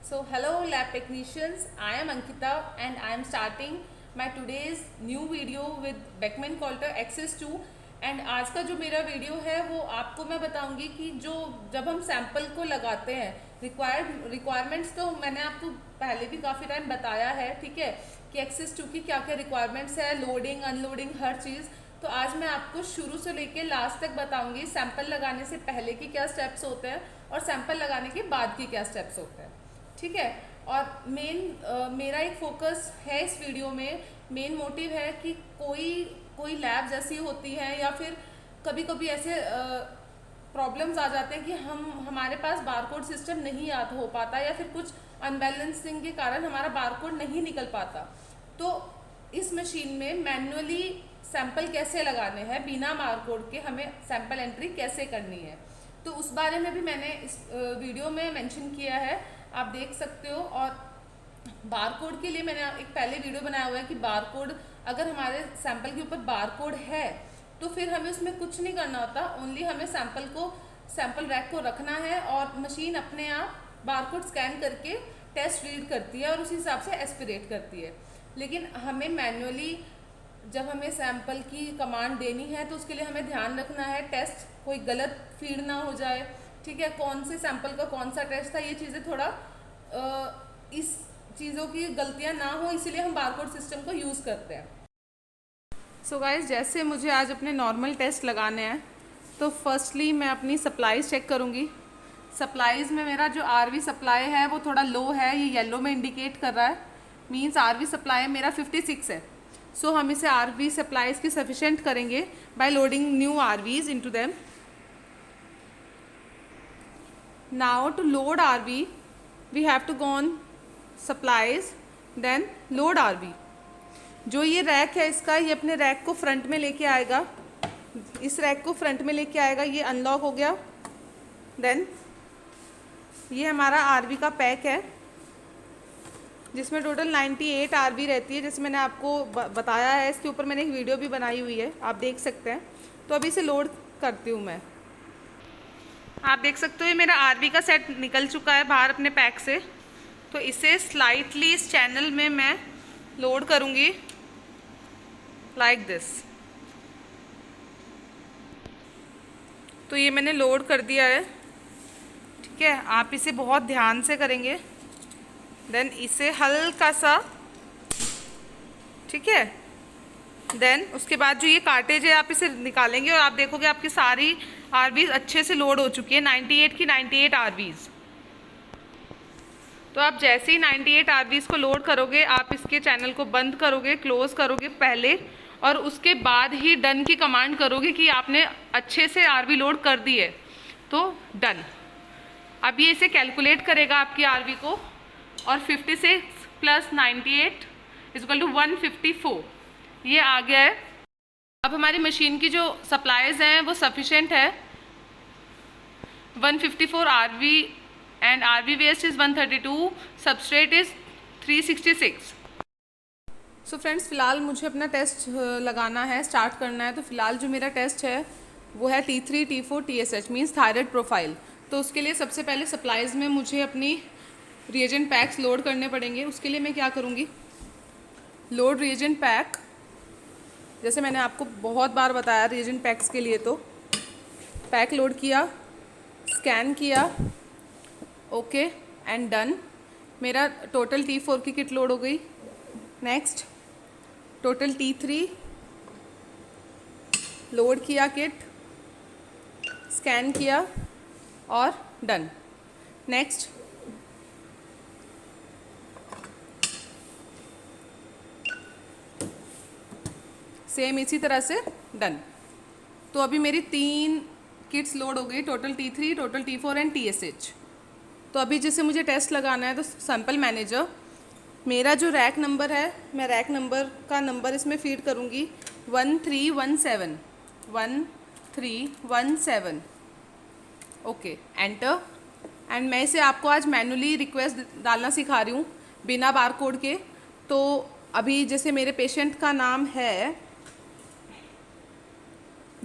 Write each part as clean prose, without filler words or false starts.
So hello lab technicians, I am Ankita and I am starting my today's new video with Beckman Coulter XS2 and आज का जो मेरा video है वो आपको मैं बताऊंगी कि जो जब हम सैंपल को लगाते हैं रिक्वायरमेंट्स तो मैंने आपको पहले भी काफ़ी टाइम बताया है, ठीक है, कि XS2 की क्या क्या रिक्वायरमेंट्स है, लोडिंग अनलोडिंग हर चीज़। तो आज मैं आपको शुरू से लेके लास्ट तक बताऊंगी सैंपल लगाने से पहले के क्या स्टेप्स होते हैं और सैंपल लगाने के बाद के क्या स्टेप्स होते हैं, ठीक है। और मेरा एक फोकस है इस वीडियो में, मेन मोटिव है कि कोई लैब्स ऐसी होती हैं या फिर कभी कभी ऐसे प्रॉब्लम्स आ जाते हैं कि हमारे पास बारकोड सिस्टम नहीं याद हो पाता या फिर कुछ अनबैलेंसिंग के कारण हमारा बारकोड नहीं निकल पाता। तो इस मशीन में मैन्युअली सैंपल कैसे लगाने हैं, बिना बारकोड के हमें सैंपल एंट्री कैसे करनी है, तो उस बारे में भी मैंने इस वीडियो में मेंशन किया है, आप देख सकते हो। और बारकोड के लिए मैंने एक पहले वीडियो बनाया हुआ है कि बारकोड अगर हमारे सैंपल के ऊपर बारकोड है तो फिर हमें उसमें कुछ नहीं करना होता, ओनली हमें सैंपल रैक को रखना है और मशीन अपने आप बारकोड स्कैन करके टेस्ट रीड करती है और उस हिसाब से एस्पिरेट करती है। लेकिन हमें मैन्युअली जब हमें सैंपल की कमांड देनी है तो उसके लिए हमें ध्यान रखना है टेस्ट कोई गलत फीड ना हो जाए, ठीक है, कौन से सैंपल का कौन सा टेस्ट था, ये चीज़ें थोड़ा इस चीज़ों की गलतियाँ ना हो, इसीलिए हम बारकोड सिस्टम को यूज़ करते हैं। सो गाइस, जैसे मुझे आज अपने नॉर्मल टेस्ट लगाने हैं तो फर्स्टली मैं अपनी सप्लाईज चेक करूँगी। सप्लाईज में मेरा जो आरवी सप्लाई है वो थोड़ा लो है, ये येलो में इंडिकेट कर रहा है, मीन्स आरवी सप्लाई मेरा 56 है। सो हम इसे आरवी सप्लाईज की सफिशेंट करेंगे by loading new RVs into them. Now to load RV we have to go on supplies then load RV. जो ये रैक है इसका, ये अपने रैक को फ्रंट में लेके आएगा, इस रैक को फ्रंट में लेके आएगा, ये अनलॉक हो गया। देन ये हमारा आरवी का पैक है जिसमें टोटल 98 आरवी रहती है, जैसे मैंने आपको बताया है, इसके ऊपर मैंने एक वीडियो भी बनाई हुई है, आप देख सकते हैं। तो अभी इसे लोड करती हूँ मैं। आप देख सकते हो ये मेरा आरवी का सेट निकल चुका है बाहर अपने पैक से। तो इसे स्लाइटली इस चैनल में मैं लोड करूँगी लाइक दिस। तो ये मैंने लोड कर दिया है, ठीक है। आप इसे बहुत ध्यान से करेंगे, देन इसे हल्का सा, ठीक है। देन उसके बाद जो ये कार्टेज है आप इसे निकालेंगे और आप देखोगे आपकी सारी आरवीज अच्छे से लोड हो चुकी है, 98 की 98 आरवीज। तो आप जैसे ही 98 आरवीज को लोड करोगे आप इसके चैनल को बंद करोगे, क्लोज करोगे पहले, और उसके बाद ही डन की कमांड करोगे कि आपने अच्छे से आरवी लोड कर दी है, तो डन। अब ये इसे कैलकुलेट करेगा आपकी आरवी को, और 56 प्लस 98 इक्वल टू 154 ये आ गया है। अब हमारी मशीन की जो सप्लाईज हैं वो सफिशेंट है, 154 RV and RV waste is 132, substrate is 366। So friends, फ़िलहाल मुझे अपना टेस्ट लगाना है, स्टार्ट करना है। तो फ़िलहाल जो मेरा टेस्ट है वो है T3 T4 TSH means thyroid profile. तो उसके लिए सबसे पहले सप्लाईज़ में मुझे अपनी रिएजेंट पैक्स लोड करने पड़ेंगे। उसके लिए मैं क्या करूँगी, लोड रिएजेंट पैक, जैसे मैंने आपको बहुत बार बताया रिएजेंट पैक्स के लिए, तो पैक लोड किया, स्कैन किया, ओके एंड डन। मेरा टोटल T4 की किट लोड हो गई। नेक्स्ट टोटल T3 लोड किया, किट स्कैन किया और डन। नेक्स्ट सेम इसी तरह से डन। तो अभी मेरी 3 किट्स लोड हो गई, total T3, total T4 and TSH। तो अभी जैसे मुझे टेस्ट लगाना है तो सैंपल मैनेजर, मेरा जो रैक नंबर है, मैं रैक नंबर का नंबर इसमें फीड करूँगी 1317 1317, ओके एंटर। एंड मैं इसे आपको आज मैनुअली रिक्वेस्ट डालना सिखा रही हूँ बिना बारकोड के। तो अभी जैसे मेरे पेशेंट का नाम है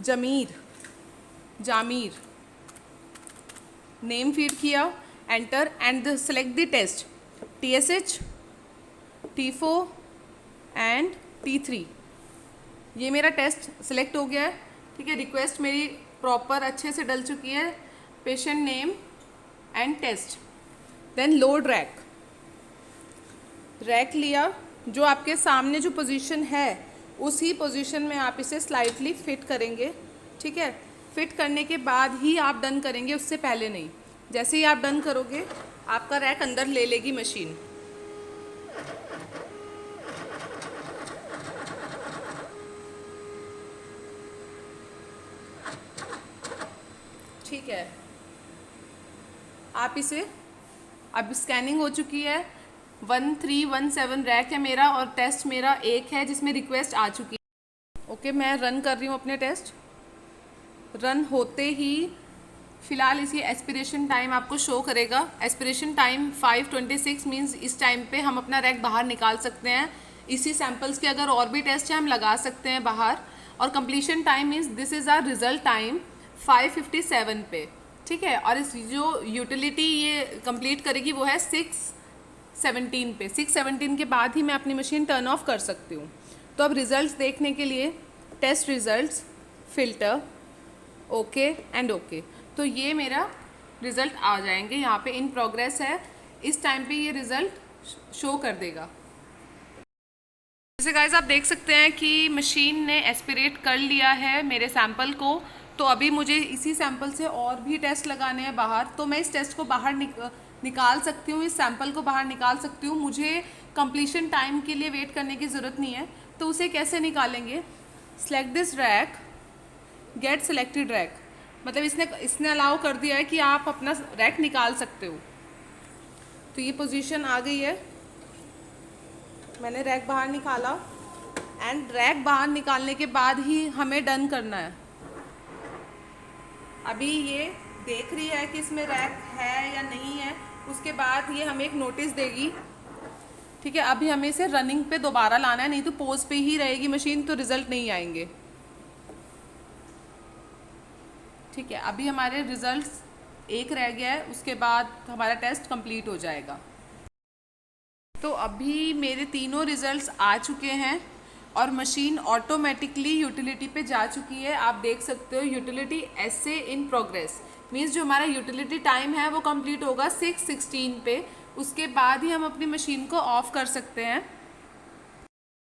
जामीर, नेम फीड किया enter and select the test TSH, T4 एंड T3। ये मेरा टेस्ट सिलेक्ट हो गया है, ठीक है। रिक्वेस्ट मेरी प्रॉपर अच्छे से डल चुकी है, patient name and test. Then load rack लिया, जो आपके सामने जो पोजीशन है उसी पोजीशन में आप इसे स्लाइटली फिट करेंगे, ठीक है। फिट करने के बाद ही आप डन करेंगे, उससे पहले नहीं। जैसे ही आप डन करोगे आपका रैक अंदर ले लेगी मशीन। ठीक है, आप इसे, अब स्कैनिंग हो चुकी है। 1317 रैक है मेरा और टेस्ट मेरा एक है जिसमें रिक्वेस्ट आ चुकी है। ओके, मैं रन कर रही हूँ अपने टेस्ट। रन होते ही फ़िलहाल इसी एस्पिरेशन टाइम आपको शो करेगा। एस्पिरेशन टाइम 5:26 मीन्स इस टाइम पे हम अपना रैक बाहर निकाल सकते हैं। इसी सैम्पल्स के अगर और भी टेस्ट हैं हम लगा सकते हैं बाहर। और completion time means this is our result time 5:57 पे, ठीक है। और इस जो यूटिलिटी ये कंप्लीट करेगी वो है 6:17 पे। 6:17 के बाद ही मैं अपनी मशीन टर्न ऑफ कर सकती हूँ। तो अब रिज़ल्ट्स देखने के लिए test results, filter, okay and okay, तो ये मेरा रिज़ल्ट आ जाएंगे। यहाँ पे इन प्रोग्रेस है, इस टाइम पे ये रिज़ल्ट शो कर देगा। जैसे गाइस आप देख सकते हैं कि मशीन ने एस्पिरेट कर लिया है मेरे सैंपल को। तो अभी मुझे इसी सैंपल से और भी टेस्ट लगाने हैं बाहर, तो मैं इस टेस्ट को बाहर निकाल सकती हूँ, इस सैंपल को बाहर निकाल सकती हूँ। मुझे कंप्लीशन टाइम के लिए वेट करने की ज़रूरत नहीं है। तो उसे कैसे निकालेंगे? Select this rack, get selected rack, मतलब इसने अलाउ कर दिया है कि आप अपना रैक निकाल सकते हो। तो ये पोजीशन आ गई है, मैंने रैक बाहर निकाला एंड रैक बाहर निकालने के बाद ही हमें डन करना है। अभी ये देख रही है कि इसमें रैक है या नहीं है, उसके बाद ये हमें एक नोटिस देगी, ठीक है। अभी हमें इसे रनिंग पे दोबारा लाना है, नहीं तो पोज पे ही रहेगी मशीन, तो रिजल्ट नहीं आएंगे, ठीक है। अभी हमारे रिजल्ट्स एक रह गया है, उसके बाद हमारा टेस्ट कंप्लीट हो जाएगा। तो अभी मेरे तीनों रिजल्ट्स आ चुके हैं और मशीन ऑटोमेटिकली यूटिलिटी पे जा चुकी है। आप देख सकते हो यूटिलिटी ऐसे इन प्रोग्रेस, मीन्स जो हमारा यूटिलिटी टाइम है वो कंप्लीट होगा 6:16 पे। उसके बाद ही हम अपनी मशीन को ऑफ कर सकते हैं।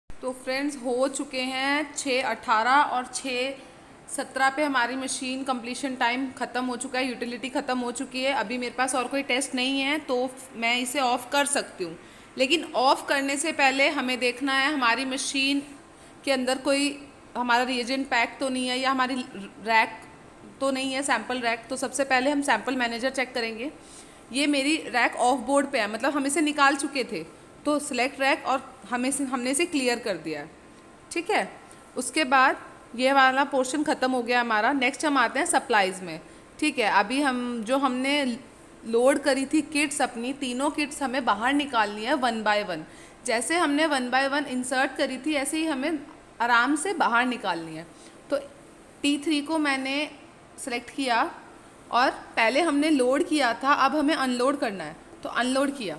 तो फ्रेंड्स हो चुके हैं 6:18 और 6:17 पे हमारी मशीन कंप्लीशन टाइम ख़त्म हो चुका है, यूटिलिटी ख़त्म हो चुकी है। अभी मेरे पास और कोई टेस्ट नहीं है तो मैं इसे ऑफ़ कर सकती हूँ, लेकिन ऑफ़ करने से पहले हमें देखना है हमारी मशीन के अंदर कोई हमारा रिएजेंट पैक तो नहीं है या हमारी रैक तो नहीं है, सैम्पल रैक। तो सबसे पहले हम सैम्पल मैनेजर चेक करेंगे। ये मेरी रैक ऑफ बोर्ड पे है, मतलब हम इसे निकाल चुके थे, तो सिलेक्ट रैक और हमने इसे क्लियर कर दिया है, ठीक है। उसके बाद ये वाला पोर्शन ख़त्म हो गया हमारा। नेक्स्ट हम आते हैं सप्लाइज़ में, ठीक है। अभी हमने लोड करी थी किट्स, अपनी तीनों किट्स हमें बाहर निकालनी है 1 बाय 1। जैसे हमने 1 बाय 1 इंसर्ट करी थी ऐसे ही हमें आराम से बाहर निकालनी है। तो T3 को मैंने सेलेक्ट किया और पहले हमने लोड किया था, अब हमें अनलोड करना है, तो अनलोड किया।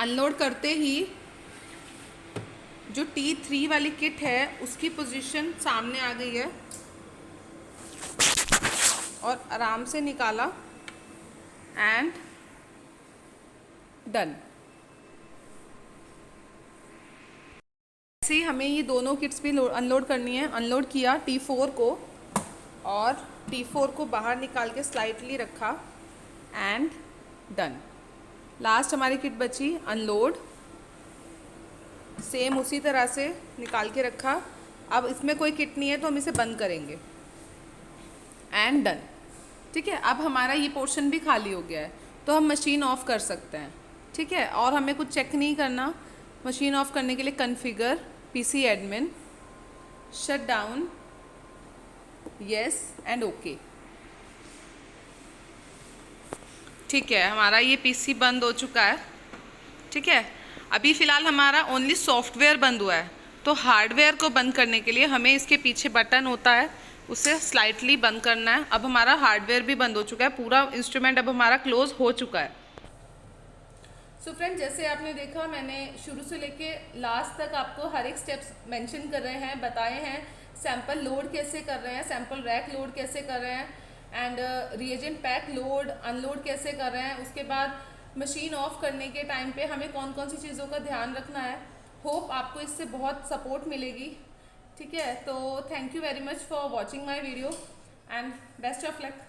अनलोड करते ही जो T3 वाली किट है उसकी पोजीशन सामने आ गई है और आराम से निकाला एंड डन। ऐसे ही हमें ये दोनों किट्स भी अनलोड करनी है। अनलोड किया T4 को और T4 को बाहर निकाल के स्लाइटली रखा एंड डन। लास्ट हमारी किट बची अनलोड, सेम उसी तरह से निकाल के रखा। अब इसमें कोई किट नहीं है तो हम इसे बंद करेंगे एंड डन, ठीक है। अब हमारा ये पोर्शन भी खाली हो गया है तो हम मशीन ऑफ़ कर सकते हैं, ठीक है। और हमें कुछ चेक नहीं करना। मशीन ऑफ़ करने के लिए configure, PC admin, shut down, yes and okay, ठीक है। हमारा ये PC बंद हो चुका है, ठीक है। अभी फ़िलहाल हमारा ओनली सॉफ्टवेयर बंद हुआ है, तो हार्डवेयर को बंद करने के लिए हमें इसके पीछे बटन होता है उसे स्लाइटली बंद करना है। अब हमारा हार्डवेयर भी बंद हो चुका है, पूरा इंस्ट्रूमेंट अब हमारा क्लोज हो चुका है। सो फ्रेंड, जैसे आपने देखा मैंने शुरू से लेके लास्ट तक आपको हर एक स्टेप्स मेंशन कर रहे हैं, बताए हैं। सैंपल लोड कैसे कर रहे हैं, सैंपल रैक लोड कैसे कर रहे हैं, and reagent pack load unload कैसे कर रहे हैं। उसके बाद मशीन ऑफ करने के टाइम पे हमें कौन कौन सी चीज़ों का ध्यान रखना है। होप आपको इससे बहुत सपोर्ट मिलेगी। ठीक है, तो thank you very much for watching my video and best of luck.